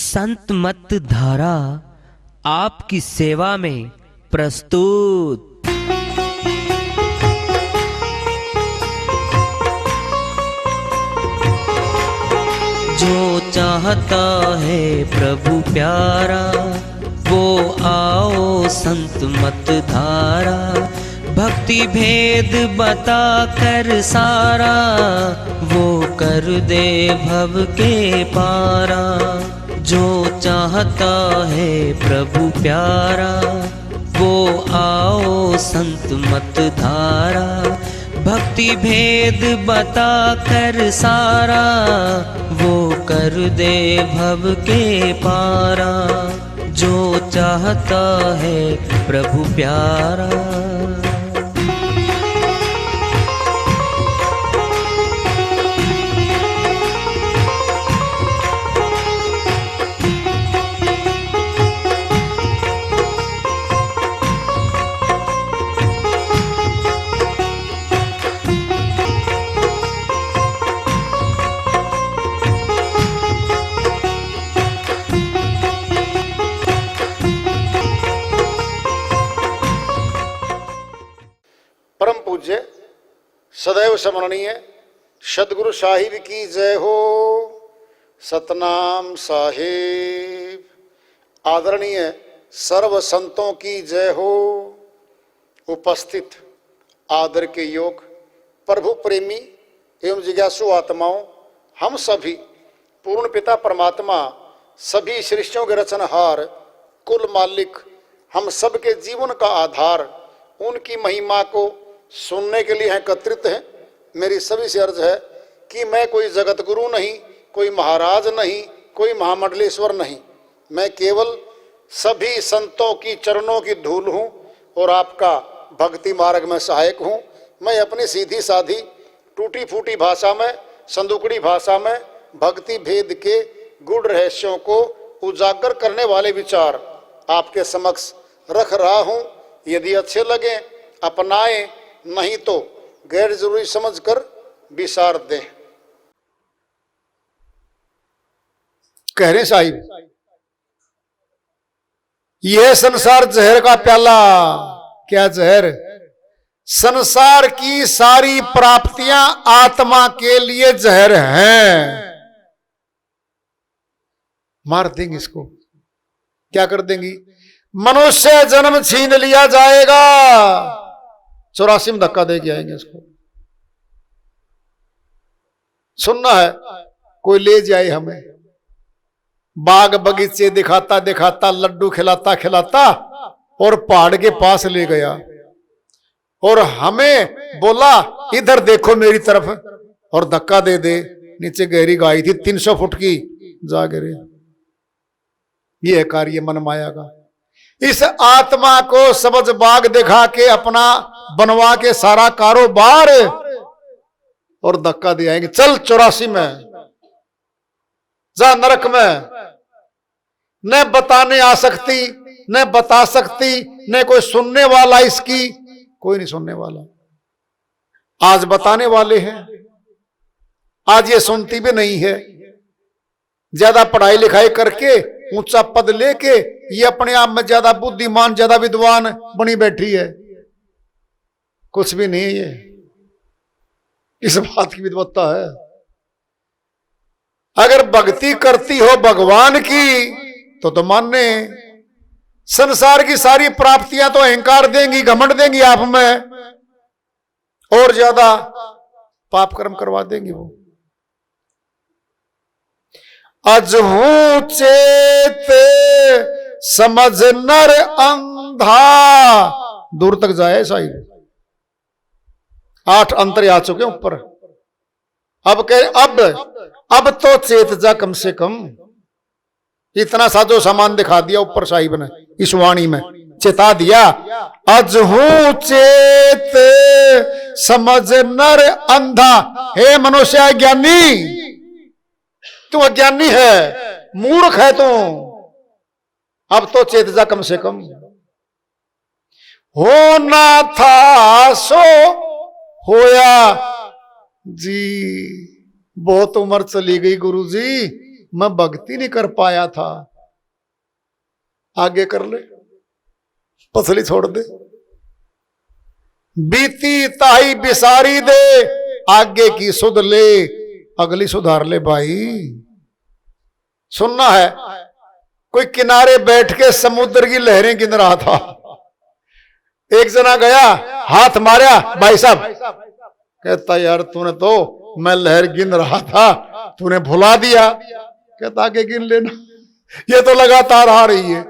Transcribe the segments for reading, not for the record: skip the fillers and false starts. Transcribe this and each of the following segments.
संत मत धारा आपकी सेवा में प्रस्तुत। जो चाहता है प्रभु प्यारा वो आओ संत मत धारा। भक्ति भेद बता कर सारा वो कर दे भव के पारा। जो चाहता है प्रभु प्यारा वो आओ संत मत धारा। भक्ति भेद बता कर सारा वो कर दे भव के पारा। जो चाहता है प्रभु प्यारा। परम पूज्य सदैव स्मरणीय सदगुरु साहिब की जय हो। सतनाम साहिब। आदरणीय सर्व संतों की जय हो। उपस्थित आदर के योग प्रभु प्रेमी एवं जिज्ञासु आत्माओं, हम सभी पूर्ण पिता परमात्मा सभी सृष्टियों के रचनहार कुल मालिक हम सबके जीवन का आधार उनकी महिमा को सुनने के लिए एकत्रित हैं। मेरी सभी से अर्ज है कि मैं कोई जगत गुरु नहीं, कोई महाराज नहीं, कोई महामंडलेश्वर नहीं। मैं केवल सभी संतों की चरणों की धूल हूँ और आपका भक्ति मार्ग में सहायक हूँ। मैं अपनी सीधी साधी टूटी फूटी भाषा में, संदुकड़ी भाषा में भक्ति भेद के गूढ़ रहस्यों को उजागर करने वाले विचार आपके समक्ष रख रहा हूँ। यदि अच्छे लगे अपनाएं, नहीं तो गैर जरूरी समझकर विसार दें। कह रहे साहिब, यह संसार जहर का प्याला। क्या जहर? संसार की सारी प्राप्तियां आत्मा के लिए जहर हैं। मार देंगे इसको। क्या कर देंगी? मनुष्य जन्म छीन लिया जाएगा, 84 में धक्का दे के आएंगे इसको। सुनना है, कोई ले जाए हमें। बाग बगीचे दिखाता दिखाता, लड्डू खिलाता खिलाता और पहाड़ के पास ले गया और हमें बोला इधर देखो मेरी तरफ, और धक्का दे दे। नीचे गहरी गाय थी 300 फुट की, जा गिरे। ये है कार्य मन माया का। इस आत्मा को सबज बाग दिखा के अपना बनवा के सारा कारोबार और धक्का दे आएंगे। चल 84 में जा नरक में। न बताने आ सकती, न बता सकती, न कोई सुनने वाला इसकी, कोई नहीं सुनने वाला। आज बताने वाले हैं, आज ये सुनती भी नहीं है। ज्यादा पढ़ाई लिखाई करके ऊंचा पद लेके ये अपने आप में ज्यादा बुद्धिमान, ज्यादा विद्वान बनी बैठी है। कुछ भी नहीं है ये। इस बात की विद्वत्ता है। अगर भक्ति करती हो भगवान की तो मानने। संसार की सारी प्राप्तियां तो अहंकार देंगी, घमंड देंगी आप में, और ज्यादा पाप कर्म करवा देंगी वो। अजहू चेत समझ नर अंधा। दूर तक जाए साहिब। 8 अंतर आ चुके ऊपर। अब कह अब तो चेत जा कम से कम। इतना साजो सामान दिखा दिया ऊपर साहिब ने इस वाणी में, चेता दिया। अजहू चेत समझ नर अंधा। हे मनुष्य ज्ञानी, तू अज्ञानी है, मूर्ख है तू। अब तो चेत जा कम से कम। होना था सो होया जी। बहुत उम्र चली गई गुरुजी, मैं भक्ति नहीं कर पाया था। आगे कर ले, पसली छोड़ दे। बीती ताई बिसारी दे, आगे की सुध ले, अगली सुधार ले भाई। सुनना है, कोई किनारे बैठ के समुद्र की लहरें गिन रहा था। एक जना गया, हाथ मारा, भाई साहब। कहता यार तूने तो, मैं लहर गिन रहा था, तूने भुला दिया। कहता आगे गिन लेना, ये तो लगातार आ रही है,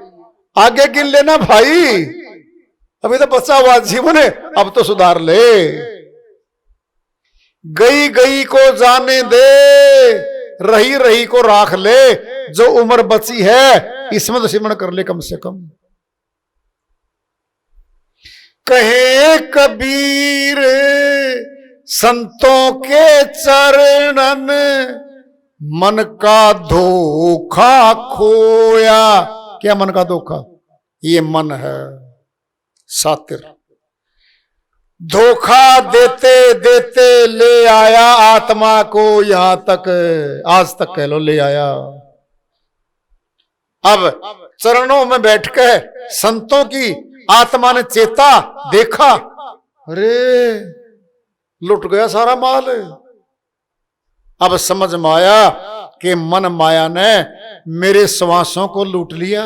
आगे गिन लेना भाई, अभी तो बचा हुआ जीवन है, अब तो सुधार ले। गई गई को जाने दे, रही रही को राख ले, जो उम्र बची है इसमें तो सिमरण कर ले कम से कम। कहे कबीर संतों के चरणन, मन का धोखा खोया। क्या मन का धोखा? ये मन है सातिर, धोखा देते देते ले आया आत्मा को यहां तक, आज तक कह लो ले आया। अब चरणों में बैठकर संतों की आत्मा ने चेता, देखा, अरे लुट गया सारा माल। अब समझ में आया कि मन माया ने मेरे श्वासों को लूट लिया।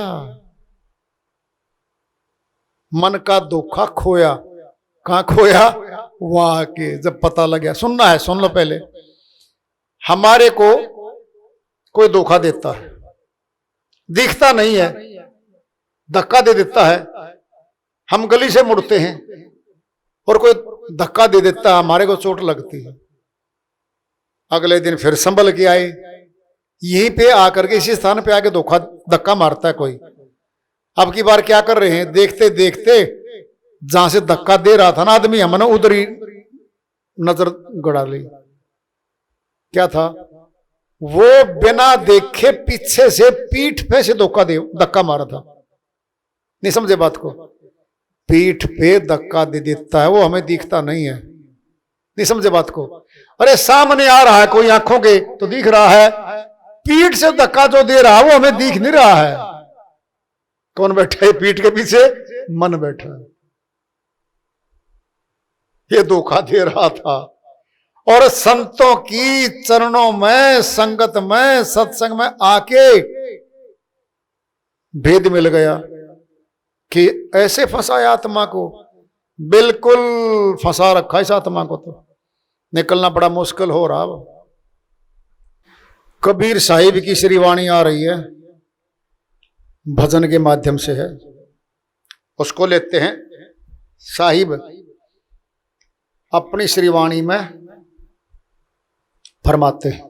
मन का धोखा खोया। कहां खोया? वहां के जब पता लग गया। सुनना है, सुन लो पहले। हमारे को कोई धोखा देता है, दिखता नहीं है, धक्का दे देता है, हम गली से मुड़ते हैं और कोई धक्का दे देता है, हमारे को चोट लगती है। अगले दिन फिर संभल के आए, यहीं पे आकर के इसी स्थान पे आके धक्का मारता है कोई। अब की बार क्या कर रहे हैं, देखते देखते जहां से धक्का दे रहा था ना आदमी, हमने उधर ही नजर गड़ा ली। क्या था वो? बिना देखे पीछे से पीठ पे से धक्का मारा था। नहीं समझे बात को? पीठ पे धक्का दे देता है वो, हमें दिखता नहीं है। नहीं समझे बात को? अरे सामने आ रहा है कोई, आंखों के तो दिख रहा है, पीठ से धक्का जो दे रहा है वो हमें दिख नहीं रहा है। कौन बैठा है पीठ के पीछे? मन बैठा है, ये धोखा दे रहा था। और संतों की चरणों में, संगत में, सत्संग में आके भेद मिल गया कि ऐसे फंसाया आत्मा को, बिल्कुल फंसा रखा इस आत्मा को, तो निकलना बड़ा मुश्किल हो रहा। कबीर साहिब की श्रीवाणी आ रही है, भजन के माध्यम से है, उसको लेते हैं। साहिब अपनी श्रीवाणी में फरमाते हैं,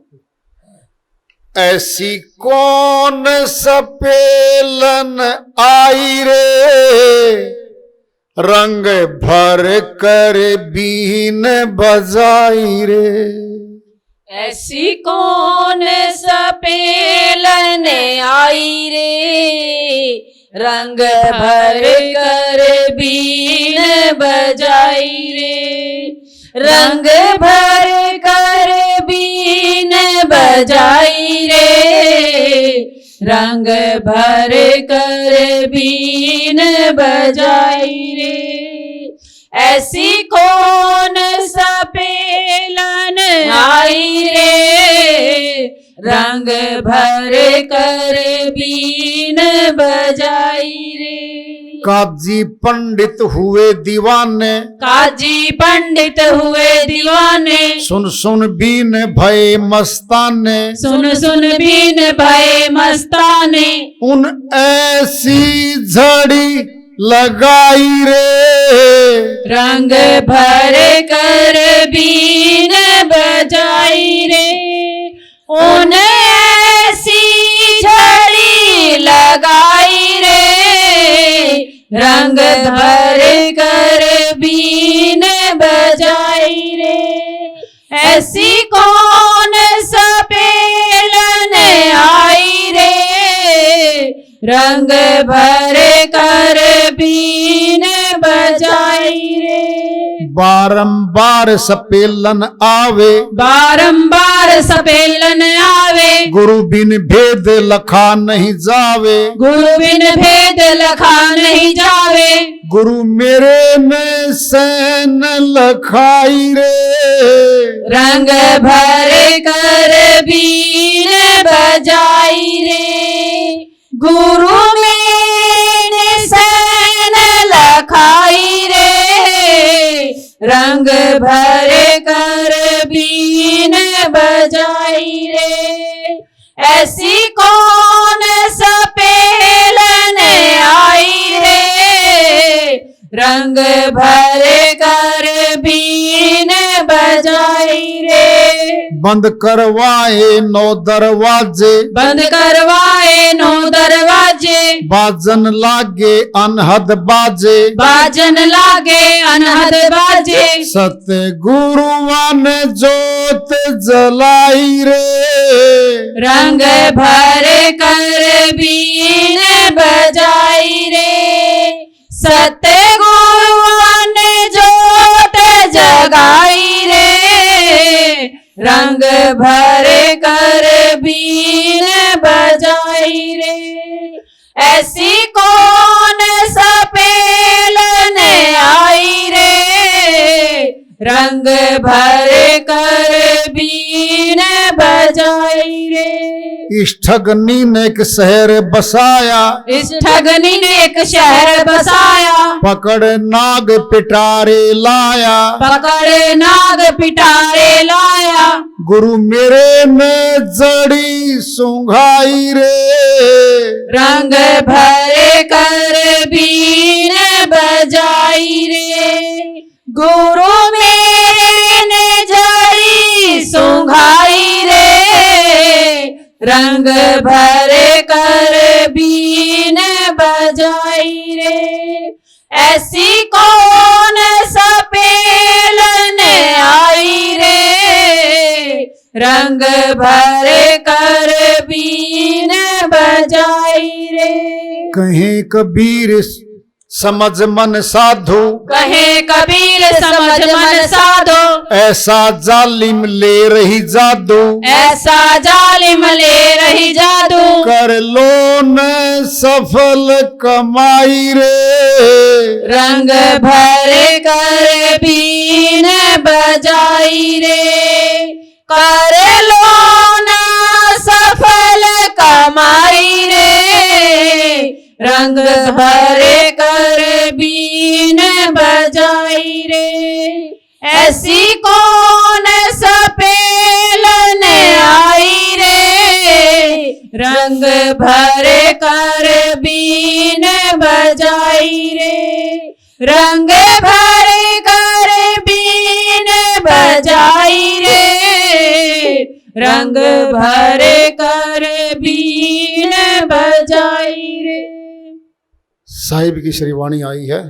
ऐसी कौन सपेलन आई रे, रंग भर कर बीन बजाई रे। ऐसी कौन सपेलन आई रे, रंग भर कर बीन बजाई रे, रंग भर कर बीन बजाई रे, रंग भर कर बीन बजाई रे। ऐसी कौन सपेलन आई रे, रंग भर कर बीन बजाई रे। काजी पंडित हुए दीवाने, काजी पंडित हुए दीवाने, सुन सुन बीन भय मस्ताने, सुन सुन बीन भय मस्ताने। उन ऐसी झड़ी लगाई रे, रंग भर कर बीन बजाई रे, उन ऐसी झड़ी लगाई रे, रंग भर कर बीन बजाई रे। ऐसी कौन सपेलन आई रे, रंग भर कर बीन बजाई रे। बारंबार सपेलन आवे, बारंबार सपेलन आवे, गुरु बिन भेद लखा नहीं जावे, गुरु बिन भेद लखा नहीं जावे। गुरु मेरे में सैन लखाई रे, रंग भर कर बीन बजाई रे। गुरु मैंने सैन लखाई रे, रंग भर कर बीन बजाई रे। ऐसी कौन सपेलन आई रे, रंग भर कर बीन बजाई रे। बंद करवाए 9 दरवाजे, बंद करवाए 9 दरवाजे, बाजन लागे अनहद बाजे, बाजन लागे अनहद बाजे। सतगुरुआ ने जोत जलाई रे, रंग भर कर बीन बजाई रे। सतगुरुआ ने जोत जगाई रे, रंग भर कर बीन बजाई रे। ऐसी कौन सपेलन आई रे, रंग भर कर बीन बजाई रे। इस ठगनी ने एक शहर बसाया, इस ठगनी ने एक शहर बसाया, पकड़ नाग पिटारे लाया, पकड़ नाग पिटारे लाया। गुरु मेरे ने जड़ी सुंघाई रे, रंग भर कर बीन बजाई रे। गुरु मेरे ने जड़ी सुंघाई रे, रंग भर कर बीन बजाई रे। ऐसी कौन सपेलन आई रे, रंग भर कर बीन बजाई रे। कहीं कबीर समझ मन साधो, कहे कबीर समझ मन साधो, ऐसा जालिम ले रही जादू, ऐसा जालिम ले रही जादू। कर लो न सफल कमाई रे, रंग भर कर बीन बजाई रे। कर लो ना सफल कमाई रे, रंग भर कर बीन बजाई रे। ऐसी कौन सपेलन आई रे, रंग भर कर बीन बजाई रे। रंग भर कर बीन बजाई रे, रंग भर कर बीन बजाई रे। साहिब की श्रीवाणी आई है,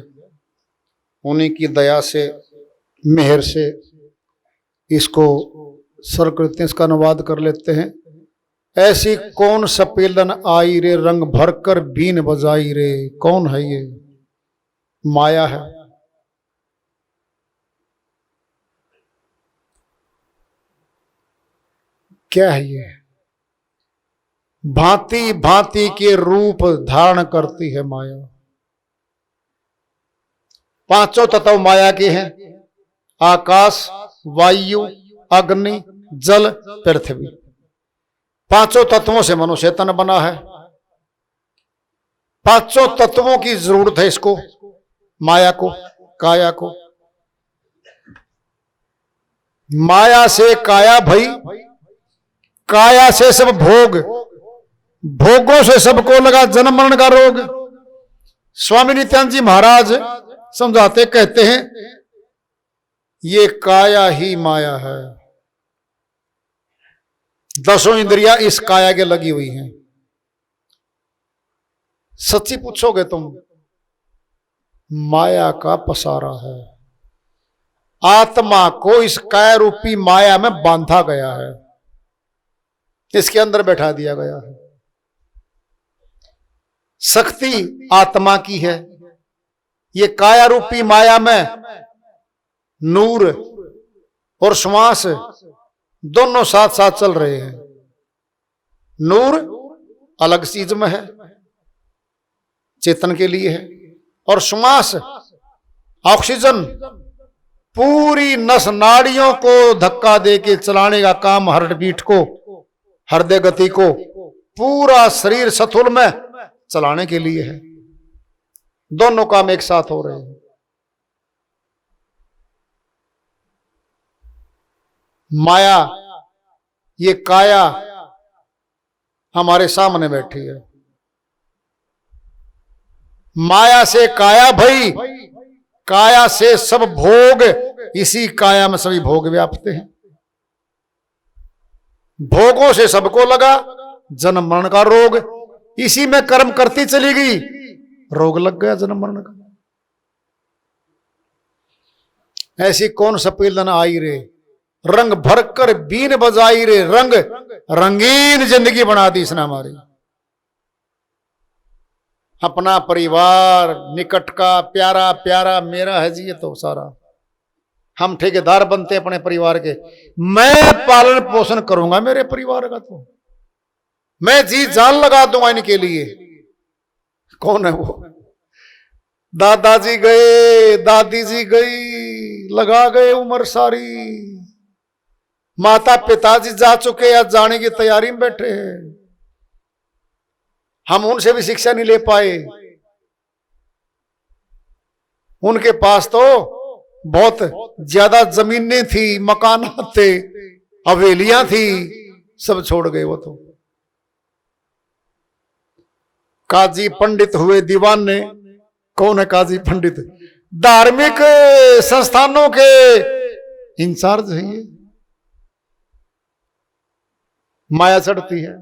उन्हीं की दया से मेहर से इसको सर करते हैं, इसका अनुवाद कर लेते हैं। ऐसी कौन सपेलन आई रे, रंग भरकर बीन बजाई रे। कौन है ये? माया है। क्या है ये? भांति भांति के रूप धारण करती है माया। पांचों तत्व माया के हैं, आकाश, वायु, अग्नि, जल, पृथ्वी। पांचों तत्वों से मनुष्य तन बना है। पांचों तत्वों की जरूरत है इसको, माया को, काया को। माया से काया भई, काया से सब भोग, भोगों से सबको लगा जन्म मरण का रोग। स्वामी नित्यानंद जी महाराज समझाते कहते हैं, ये काया ही माया है। दसों इंद्रियां इस काया के लगी हुई हैं। सच्ची पूछोगे तुम, माया का पसारा है। आत्मा को इस काया रूपी माया में बांधा गया है, इसके अंदर बैठा दिया गया है। शक्ति आत्मा की है। ये काया रूपी माया में नूर और श्वास दोनों साथ साथ चल रहे हैं। नूर अलग चीज में है, चेतन के लिए है। और श्वास ऑक्सीजन पूरी नस नाड़ियों को धक्का दे के चलाने का काम, हार्ट बीट को, हृदय गति को पूरा शरीर सथुल में चलाने के लिए है। दोनों काम एक साथ हो रहे हैं। माया, ये काया हमारे सामने बैठी है। माया से काया भई, काया से सब भोग, इसी काया में सभी भोग व्याप्त हैं। भोगों से सबको लगा जन्म मरण का रोग, इसी में कर्म करती चली गई, रोग लग गया जन्म मरण का। ऐसी कौन सपेलन आई रे, रंग भर कर बीन बजाई रे, रंग रंगीन जिंदगी बना दी इसने हमारी। अपना परिवार निकट का प्यारा प्यारा मेरा है जी, ये तो सारा हम ठेकेदार बनते अपने परिवार के। मैं पालन पोषण करूंगा मेरे परिवार का, तो मैं जी जान लगा दूंगा इनके लिए। कौन है वो? दादाजी गए, दादी जी गई, लगा गए उम्र सारी, माता पिताजी जा चुके या जाने की तैयारी में बैठे हैं। हम उनसे भी शिक्षा नहीं ले पाए। उनके पास तो बहुत ज्यादा जमीनें थी, मकान थे, हवेलियां थी, सब छोड़ गए वो तो। काजी पंडित हुए दीवाने। कौन है काजी पंडित? धार्मिक संस्थानों के इंचार्ज है ये। माया चढ़ती है,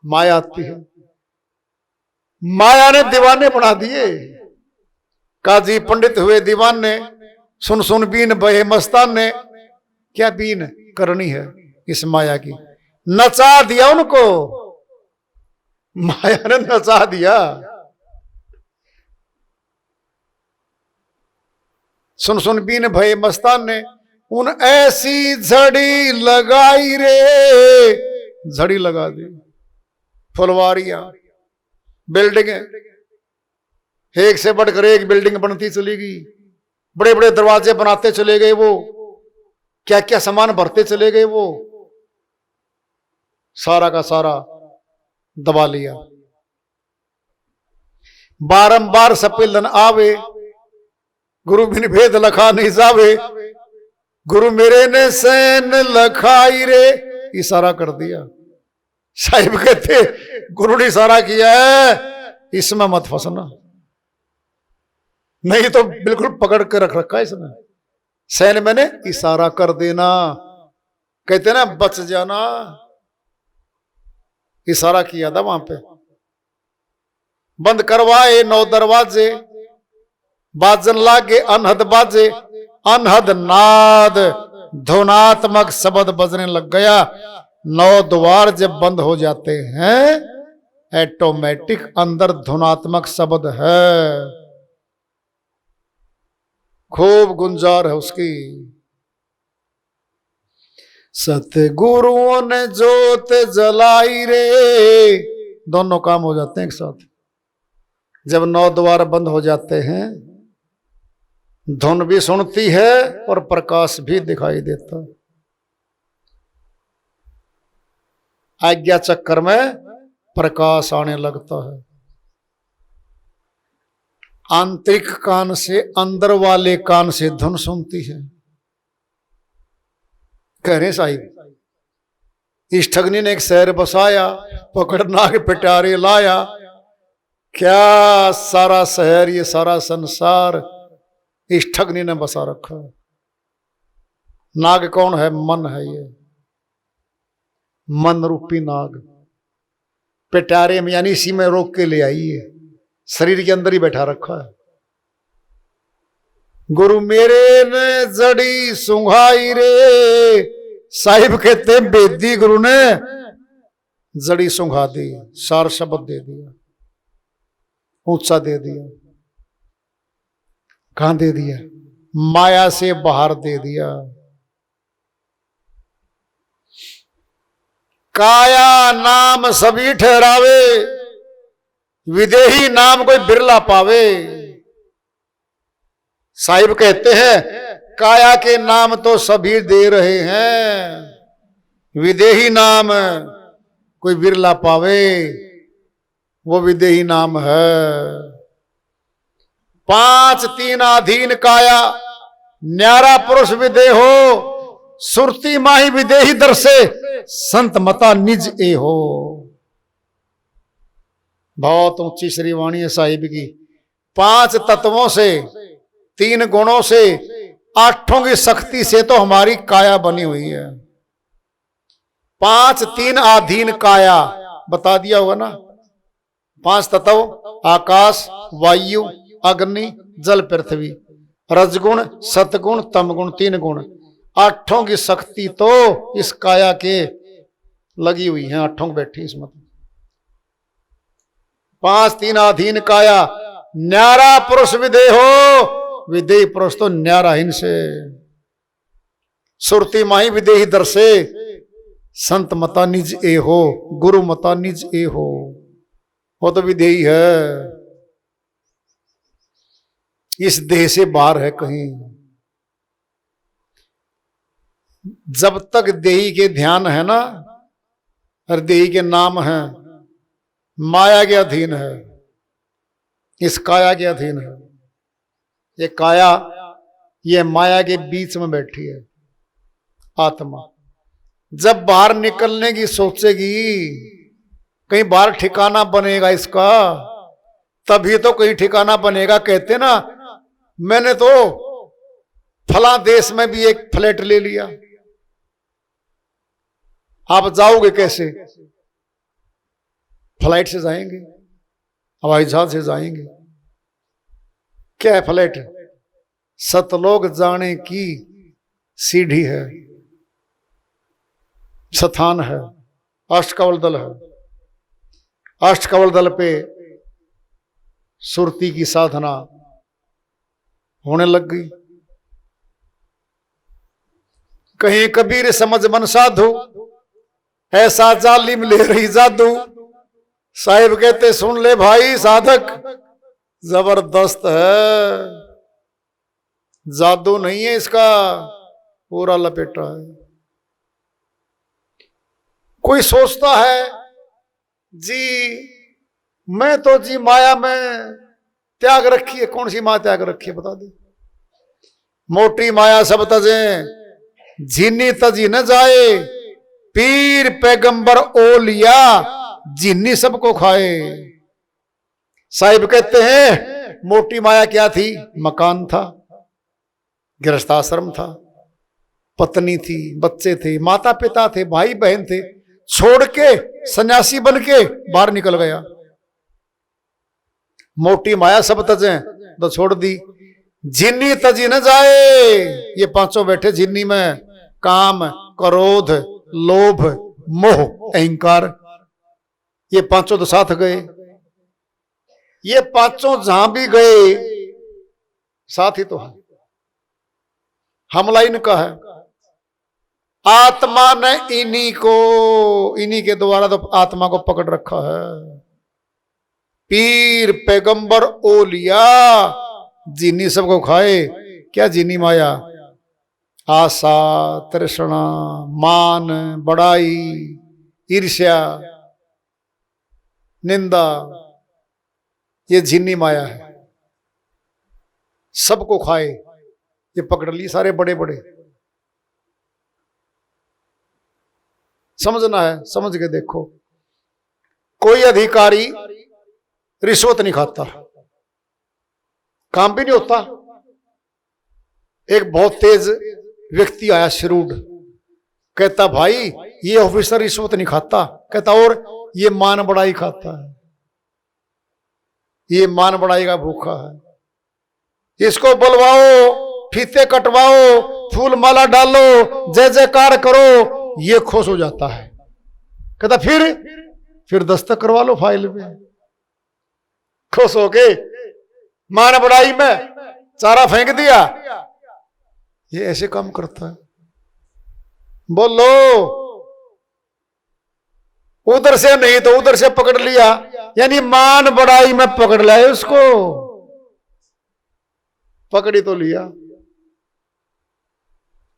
माया आती है, माया ने दीवाने बना दिए। काजी पंडित हुए दीवाने, सुन सुन बीन बहे मस्तान ने। क्या बीन करनी है इस माया की? नचा दिया उनको, माया ने नचा दिया। सुन सुन बीन भये मस्तान ने, उन ऐसी झड़ी लगाई रे, झड़ी लगा दी। फुलवारियां, बिल्डिंगें, एक से बढ़कर एक बिल्डिंग बनती चली गई, बड़े बड़े दरवाजे बनाते चले गए वो, क्या क्या सामान भरते चले गए वो, सारा का सारा दबा लिया। बारंबार सपेलन आवे, गुरु बिन भेद लखा नहीं जावे, गुरु मेरे ने सैन लखाई रे, इशारा कर दिया। साहिब कहते गुरु ने इशारा किया है, इसमें मत फंसना, नहीं तो बिल्कुल पकड़ के रख रखा है इसने। सैन मैंने इशारा कर देना, कहते ना बच जाना, इशारा किया था वहां पे। बंद करवाए 9 दरवाजे, बाजन लागे अनहद बाजे, अनहद नाद ध्वनात्मक शब्द बजने लग गया। 9 द्वार जब बंद हो जाते हैं, ऑटोमेटिक अंदर ध्वनात्मक शब्द है, खूब गुंजार है उसकी। सतगुरुओं ने जोत जलाई रे, दोनों काम हो जाते हैं एक साथ। जब 9 द्वार बंद हो जाते हैं, धुन भी सुनती है और प्रकाश भी दिखाई देता। आज्ञा चक्कर में प्रकाश आने लगता है। आंतरिक कान से, अंदर वाले कान से धुन सुनती है। कह रहे साहिब, इस ठगनी ने एक शहर बसाया, पकड़ नाग पिटारे लाया। क्या सारा शहर, ये सारा संसार इस ठगनी ने बसा रखा। नाग कौन है? मन है ये, मन रूपी नाग। पिटारे में यानी इसी में रोक के ले आई है, शरीर के अंदर ही बैठा रखा है। गुरु मेरे ने जड़ी सुंघाई रे, साहिब कहते बेदी गुरु ने जड़ी सुंघा दी, सार शब्द दे दिया, ऊंचा दे दिया। कहां दे दिया? माया से बाहर दे दिया। काया नाम सभी ठहरावे, विदेही नाम कोई बिरला पावे। साहिब कहते हैं काया के नाम तो सभी दे रहे हैं, विदेही नाम कोई बिरला पावे, वो विदेही नाम है। 5 3 अधीन काया, न्यारा पुरुष विदेहो, सुरती माही विदेही दर्शे, संत मता निज ए हो। बहुत ऊंची श्रीवाणी है साहिब की। 5 तत्वों से, 3 गुणों से, 8 की शक्ति से तो हमारी काया बनी हुई है। 5 3 अधीन काया बता दिया होगा ना। 5 तत्व, आकाश, वायु, अग्नि, जल, पृथ्वी, रजगुण, सतगुण, तमगुण, 3 गुण। 8 की शक्ति तो इस काया के लगी हुई है, 8 बैठी इसमें। 5 3 अधीन काया, न्यारा पुरुष विदेहो, विदेही पुरुष तो न्यारा इनसे। सुरती माही विदेही दर्शे, संत मता निज ए हो, गुरु मता निज ए हो, वो तो विदेही है, इस देह से बाहर है कहीं। जब तक देही के ध्यान है ना, और देही के नाम है, माया के अधीन है, इस काया के अधीन है। ये काया, ये माया के बीच में बैठी है आत्मा। जब बाहर निकलने की सोचेगी, कहीं बाहर ठिकाना बनेगा इसका, तभी तो कहीं ठिकाना बनेगा। कहते ना, मैंने तो फला देश में भी एक फ्लैट ले लिया। आप जाओगे कैसे? फ्लाइट से जाएंगे, हवाई जहाज से जाएंगे। क्या है फ्लैट? सतलोक जाने की सीढ़ी है, स्थान है, अष्टकवल दल है। अष्टकवल दल पे सुरती की साधना होने लग गई। कहीं कबीर समझ मन साधु, ऐसा जालिम ले रही जादू। साहिब कहते सुन ले भाई साधक, जबरदस्त है, जादू नहीं है इसका, पूरा लपेटा है। कोई सोचता है जी मैं तो जी माया में त्याग रखी है। कौन सी माया त्याग रखी है बता दे? मोटी माया सब तजे, झीनी तजी न जाए, पीर पैगंबर ओलिया, झीनी सबको खाए। साहिब कहते हैं मोटी माया क्या थी? मकान था, गृहस्थाश्रम था, पत्नी थी, बच्चे थे, माता पिता थे, भाई बहन थे। छोड़ के सन्यासी बन के बाहर निकल गया। मोटी माया सब तजे तो छोड़ दी। झिन्नी तजी न जाए, ये 5 बैठे झिन्नी में, काम, क्रोध, लोभ, मोह, अहंकार, ये 5 तो साथ गए। ये 5 जहां भी गए साथ ही तो है, हमला इनका है। आत्मा ने इन्हीं के द्वारा तो आत्मा को पकड़ रखा है। पीर पैगंबर ओलिया, जीनी सबको खाए। क्या जीनी माया? आशा, तृष्णा, मान, बड़ाई, ईर्ष्या, निंदा, ये झिन्नी माया है। सबको खाए, ये पकड़ ली सारे बड़े बड़े। समझना है, समझ के देखो। कोई अधिकारी रिश्वत नहीं खाता, काम भी नहीं होता। एक बहुत तेज व्यक्ति आया, श्रूड, कहता भाई ये ऑफिसर रिश्वत नहीं खाता। कहता और ये मान बड़ाई खाता है, ये मान बड़ाई का भूखा है। इसको बुलवाओ, फीते कटवाओ, फूल माला डालो, जय जयकार करो, ये खुश हो जाता है। कहता फिर दस्तक करवा लो फाइल में। खुश होके मान बड़ाई में चारा फेंक दिया। ये ऐसे काम करता है। बोलो उधर से नहीं तो उधर से पकड़ लिया, यानी मान बढ़ाई में पकड़ लाए उसको, पकड़ी तो लिया।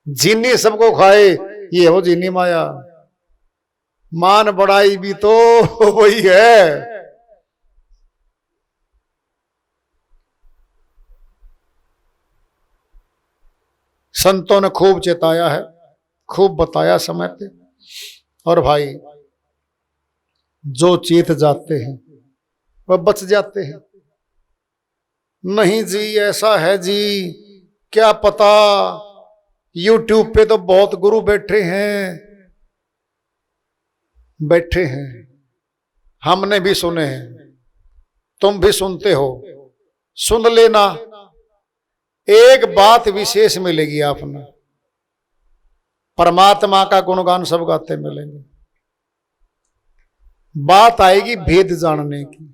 जिन्नी सबको खाए, ये हो जिन्नी माया। मान बढ़ाई भी तो वही है। संतों ने खूब चेताया है, खूब बताया समय पे। और भाई जो चेत जाते हैं वह बच जाते हैं। नहीं जी ऐसा है जी, क्या पता, YouTube पे तो बहुत गुरु बैठे हैं, बैठे हैं, हमने भी सुने हैं, तुम भी सुनते हो, सुन लेना। एक बात विशेष मिलेगी आपने, परमात्मा का गुणगान सब गाते मिलेंगे। बात आएगी भेद जानने की।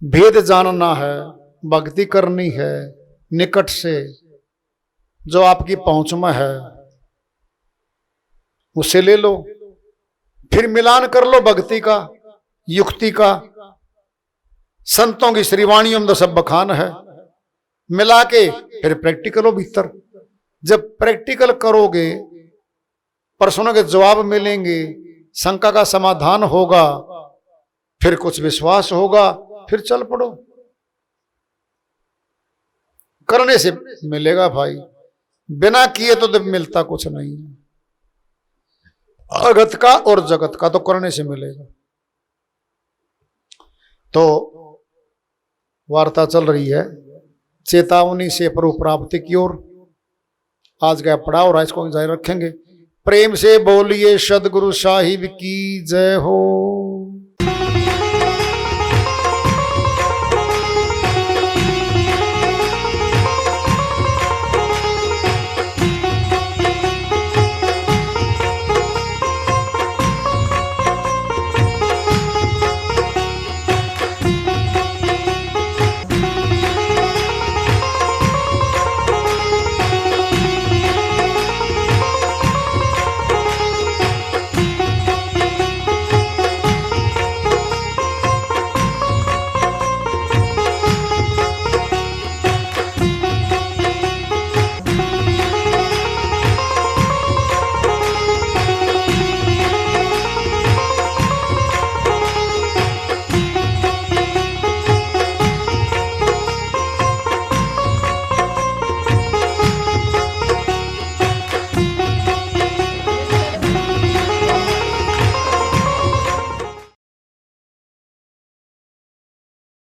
भेद जानना है, भक्ति करनी है निकट से, जो आपकी पहुंच में है उसे ले लो, फिर मिलान कर लो भक्ति का, युक्ति का। संतों की श्रीवाणियों में तो सब बखान है, मिला के फिर प्रैक्टिकल हो भीतर। जब प्रैक्टिकल करोगे, प्रश्नों के जवाब मिलेंगे, शंका का समाधान होगा, फिर कुछ विश्वास होगा, फिर चल पड़ो। करने से मिलेगा भाई, बिना किए तो जब मिलता कुछ नहीं है। अगत का और जगत का तो करने से मिलेगा। तो वार्ता चल रही है चेतावनी से प्रभु प्राप्ति की ओर। आज का पड़ाव और इसको जारी रखेंगे। प्रेम से बोलिए सदगुरु साहिब की जय हो।